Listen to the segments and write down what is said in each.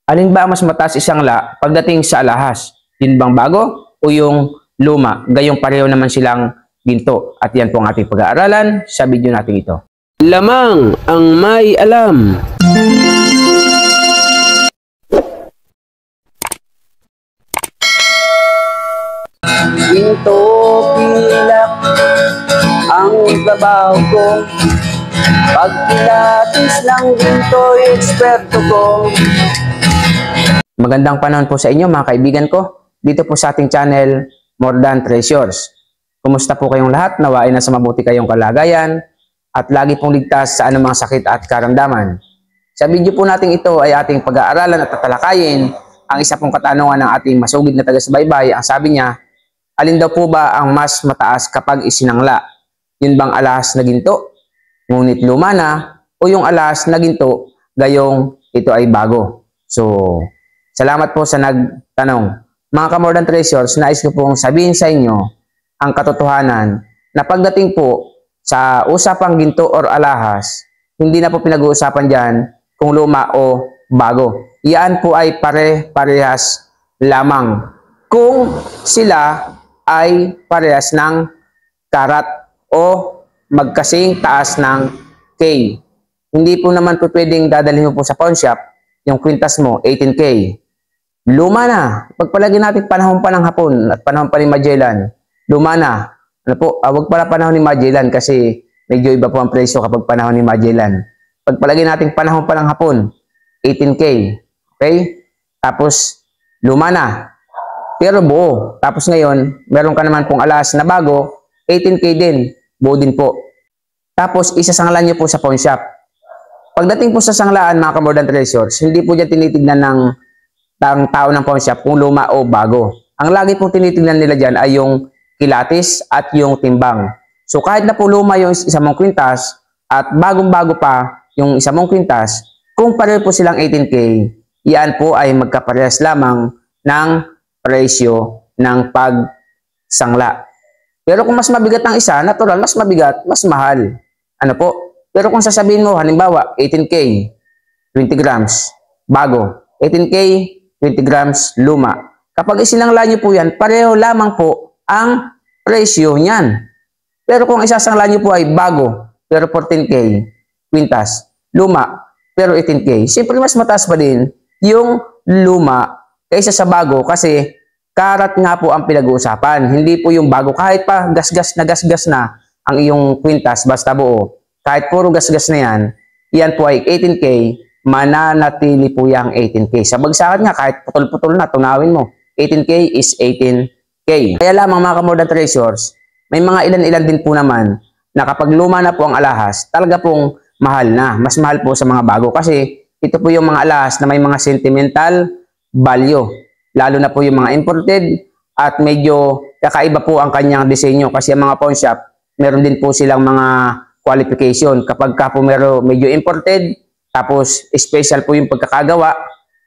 Alin ba ang mas mataas isangla pagdating sa alahas? Yun bang bago o yung luma? Gayong pareho naman silang ginto. At yan po ang ating pag-aaralan sa video natin ito. Lamang ang may alam. Ginto pilak ang trabaho ko. Pag pilates ng ginto, eksperto ko. Magandang panahon po sa inyo mga kaibigan ko. Dito po sa ating channel, More Than Treasures. Kumusta po kayong lahat? Nawain na sa mabuti kayong kalagayan at lagi pong ligtas sa anumang sakit at karamdaman. Sa video po natin ito ay ating pag-aaralan at tatalakayin ang isa pong katanungan ng ating masugid na taga-subaybay. Ang sabi niya, alin daw po ba ang mas mataas kapag isinangla? Yun bang alahas na ginto, ngunit luma na, o yung alahas na ginto, gayong ito ay bago? So, salamat po sa nagtanong. Mga ka-More Than Treasures, nais ko pong sabihin sa inyo ang katotohanan na pagdating po sa usapang ginto or alahas, hindi na po pinag-uusapan dyan kung luma o bago. Iyan po ay pare-parehas lamang kung sila ay parehas ng karat o magkasing taas ng K. Hindi po naman po pwedeng dadalhin mo po sa pawn shop yung kwintas mo, 18K. Luma na. Pagpalagi natin panahon pa ng hapon at panahon pa ni Magellan, luma na. Ano po, wag pala panahon ni Magellan kasi medyo iba po ang presyo kapag panahon ni Magellan. Pagpalagi natin panahon pa ng hapon, 18K. Okay? Tapos, luma na. Pero buo. Tapos ngayon, meron ka naman pong alahas na bago, 18K din. Buo din po. Tapos, isasanglan nyo po sa pawn shop. Pagdating po sa sanglaan, mga ka-More Than Treasures, hindi po dyan tinitignan ng tao ng pawn shop kung luma o bago. Ang lagi pong tinitignan nila dyan ay yung kilatis at yung timbang. So kahit na po luma yung isa mong kwintas at bagong-bago pa yung isa mong kwintas, kung pareho po silang 18K, yan po ay magkaparehas lamang ng presyo ng pagsangla. Pero kung mas mabigat ang isa, natural, mas mabigat, mas mahal. Ano po? Pero kung sasabihin mo, halimbawa, 18K, 20 grams, bago. 18K, 20 grams, luma. Kapag isinangla nyo po yan, pareho lamang po ang presyo niyan. Pero kung isasangla nyo po ay bago, pero 14K, kwintas, luma, pero 18K, siyempre mas mataas pa din yung luma kaysa sa bago kasi karat nga po ang pinag-uusapan. Hindi po yung bago. Kahit pa gasgas na ang iyong kwintas, basta buo. Kahit puro gasgas na yan po ay 18K, mananatili po yung 18K. Sa bagsakan nga, kahit putol-putol na, tunawin mo. 18K is 18K. Kaya lamang mga ka-More Than Treasures, may mga ilan-ilan din po naman na kapag luma na po ang alahas, talaga pong mahal na. Mas mahal po sa mga bago kasi ito po yung mga alahas na may mga sentimental value. Lalo na po yung mga imported at medyo kakaiba po ang kanyang disenyo kasi ang mga pawn shop, meron din po silang mga qualification. Kapag ka po medyo imported, tapos special po yung pagkakagawa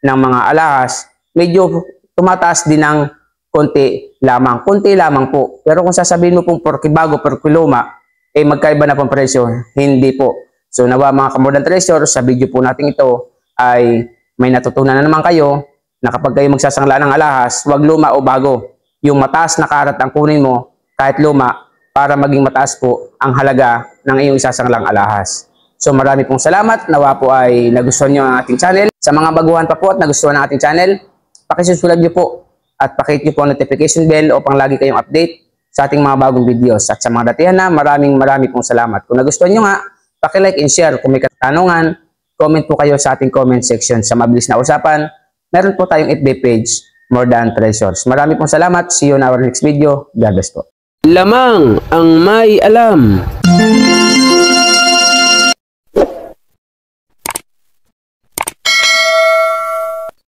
ng mga alahas, medyo tumataas din ng konti lamang. Konti lamang po. Pero kung sasabihin mo pong porke bago, porke luma, eh magkaiba na pong presyo. Hindi po. So nawa mga ka-More Than Treasures, sa video po natin ito ay may natutunan na naman kayo na kapag kayo magsasangla ng alahas, wag luma o bago. Yung mataas na karat ang kunin mo kahit luma para maging mataas po ang halaga ng iyong isasanglang alahas. So marami pong salamat. Nawa po ay nagustuhan nyo ang ating channel. Sa mga baguhan pa po at nagustuhan ng ating channel, pakisusulat nyo po at pakihit nyo po ang notification bell upang lagi kayong update sa ating mga bagong videos. At sa mga datihan na, maraming pong salamat. Kung nagustuhan nyo nga, pakilike and share. Kung may katanungan, comment po kayo sa ating comment section. Sa mabilis na usapan, meron po tayong FB page, More Than Treasures. Marami pong salamat. See you on our next video. God bless po. Lamang ang may alam.